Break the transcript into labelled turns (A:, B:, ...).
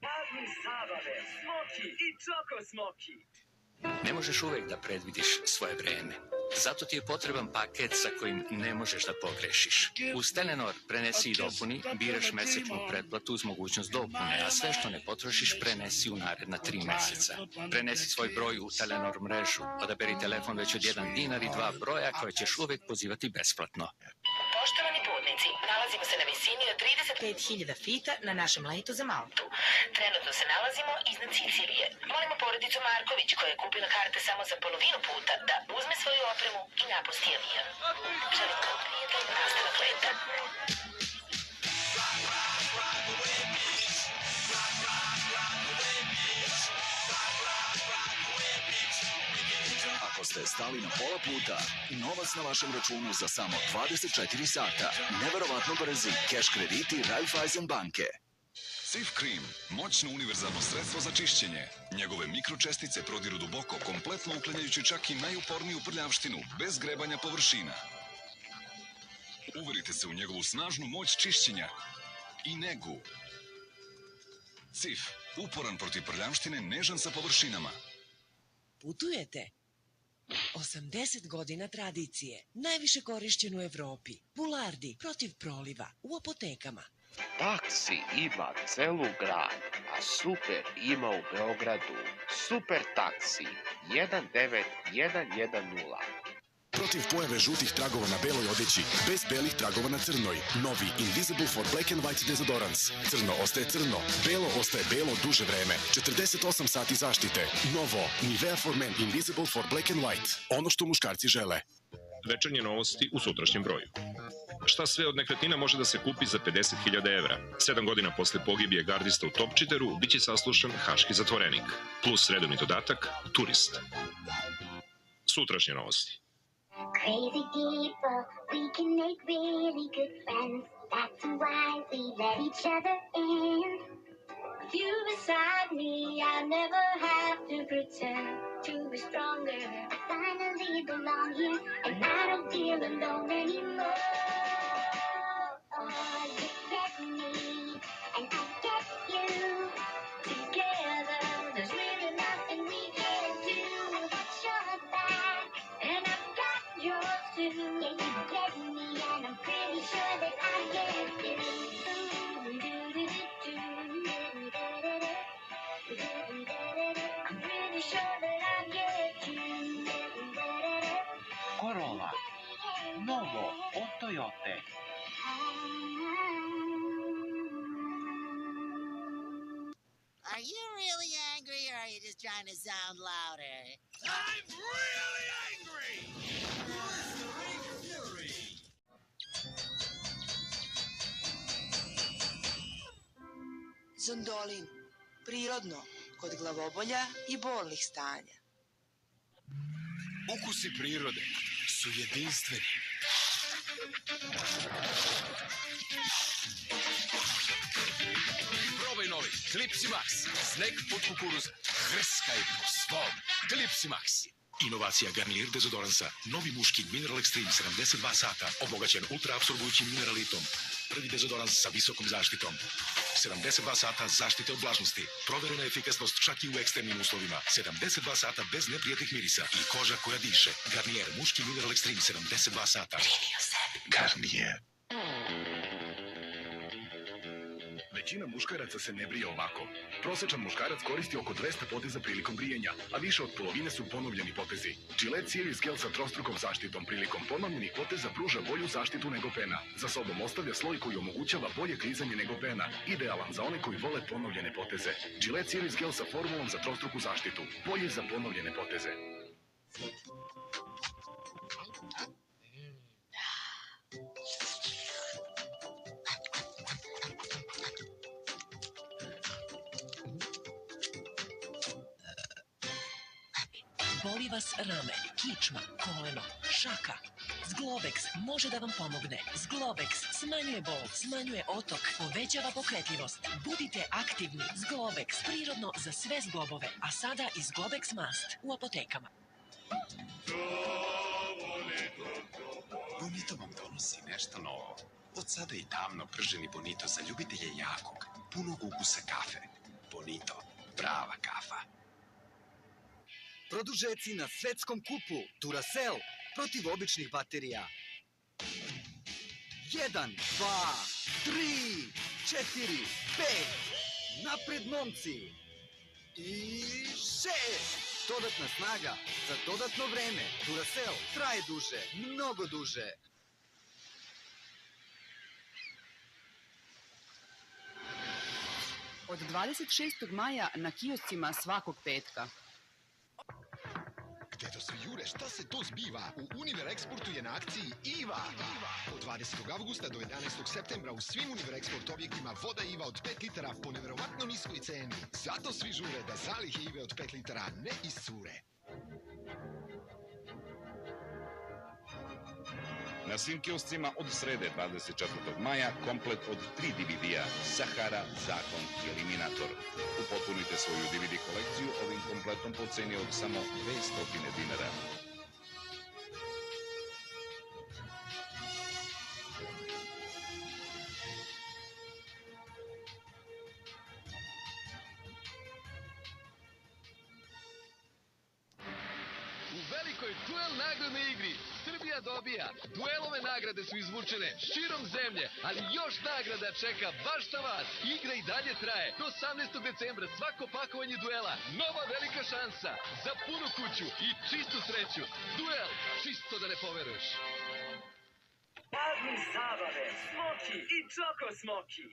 A: Radni zabave, Smoki i Čoko Smoki.
B: Ne možeš uvek da predvidiš svoje vreme. Zato ti je potreban paket sa kojim ne možeš da pogrešiš. Uz Telenor prenesi i dopuni, biraš mesečnu pretplatu uz mogućnost dopune, a sve što ne potrošiš prenesi u naredna 3 meseca. Prenesi svoj broj u Telenor mrežu, odaberi telefon već od 1 dinar i 2 broja koje ćeš uvek pozivati besplatno.
C: Poštovani putnici, nalazimo se na visini od 35.000 fita na našem letu za Maltu. Trenutno se nalazimo iznad Sicilije. Molimo porodicu Marković, koja je kupila karte samo za polovinu puta, da uzme svoju opremu i napusti avion. Želim vam prijatelj nastavak leta.
D: Ako ste stali na pola puta, novac na vašem računu za samo 24 sata. Neverovatno brzi keš krediti Raiffeisen banke.
E: Cif Cream, moćno univerzalno sredstvo za čišćenje. Njegove mikročestice prodiru duboko, kompletno uklanjajući čak i najuporniju prljavštinu, bez grebanja površina. Uverite se u njegovu snažnu moć čišćenja i negu. Cif, uporan protiv prljavštine, nežan sa površinama.
F: Putujete? 80 godina tradicije, najviše korišćen u Evropi. Bulardi, protiv proliva, u apotekama.
G: Taksi ima celu grad, a super ima u Beogradu. Super taksi 19110.
H: Protiv pojave žutih tragova na beloj odeći, bez belih tragova na crnoj. Novi Invisible for Black and White dezodorans. Crno ostaje crno, belo ostaje belo duže vreme. 48 sati zaštite. Novo Nivea for Men Invisible for Black and White. Ono što muškarci žele.
I: Večernje novosti u sutrašnjem broju. Šta sve od nekretnina može da se kupi za 50.000 evra? 7 godina posle pogibije gardista u Topčiteru biće saslušan haški zatvorenik. Plus redovni dodatak, turist. Sutrašnje novosti.
J: Crazy people, we can make really good friends. That's why we let each other in. With you beside me, I never have to pretend to be stronger. I finally belong here, and I don't feel alone anymore. You get me, and I get you. Together, there's really nothing we can't do. Watch your back, and I've got yours too. Yeah, you get me, and I'm pretty sure that I get you. I'm pretty sure that I get you.
K: Corolla, novo od Toyote.
L: Are you really angry, or are you just trying to sound louder?
M: I'm really angry! Blistering Fury!
F: Zondolin, prirodno, kod glavobolja i bolnih stanja.
M: Ukusi prirode su jedinstveni. Probaj novi Clipsy Max. Sneg pod kukuruza. Hrskaj po svom. Clipsy Max.
H: Inovacija Garnier dezodoransa. Novi muški Mineral Extreme 72 sata. Obogaćen ultraapsorbujućim mineralitom. Prvi dezodorans sa visokom zaštitom. 72 sata zaštite od vlažnosti. Proverena efikasnost čak i u ekstremnim uslovima. 72 sata bez neprijatnih mirisa i koža koja diše. Garnier muški Mineral Extreme 72 sata. Garnier. Većina muškaraca se ne brije ovako. Prosečan muškarac koristi oko 200 poteza prilikom brijenja, a više od polovine su ponovljeni potezi. Gillette Serious Gel sa trostrukom zaštitom prilikom ponovljenih poteza pruža bolju zaštitu nego pena. Za sobom ostavlja sloj koji omogućava bolje klizanje nego pena. Idealan za one koji vole ponovljene poteze. Gillette Serious Gel sa formulom za trostruku zaštitu. Bolje za ponovljene poteze.
F: Boli vas rame, kičma, koleno, šaka. Zglobex može da vam pomogne. Zglobex smanjuje bol, smanjuje otok, povećava pokretljivost. Budite aktivni. Zglobex, prirodno za sve zglobove. A sada i Zglobex Mast u apotekama.
N: Bonito vam donosi nešto novo.
M: Od sada i tamno prženi Bonito za ljubitelje jakog, punog ukusa kafe. Bonito, prava kafa.
N: Produžeci na svetskom kupu Duracell protiv običnih baterija. 1, 2, 3, 4, 5. Napred, momci! I 6. Dodatna snaga za dodatno vreme. Duracell traje duže, mnogo duže.
O: Od 26. maja na kioscima svakog petka.
P: Gde to svi jure, šta se to zbiva? U Univer Eksportu je na akciji IVA. Od 20. avgusta do 11. septembra u svim Univer Eksport objektima voda IVA od 5 litara po neverovatno niskoj ceni. Zato svi žure da zalihe IVA od 5 litara ne iscure.
Q: Na svim kioscima od srede 24. maja komplet od 3 DVD-a Sahara, Zakon i Eliminator. Upotpunite svoju DVD kolekciju ovim kompletom po ceni od samo 200 dinara.
M: U velikoj duel nagradnoj igri Srbija dobija. Duelove nagrade su izvučene širom zemlje, ali još nagrada čeka baš na vas. Igra i dalje traje. Do 18. decembra svako pakovanje duela. Nova velika šansa za punu kuću i čistu sreću. Duel, čisto da ne poveruješ.
A: Praznik zabave, Smoki i Čoko Smoki.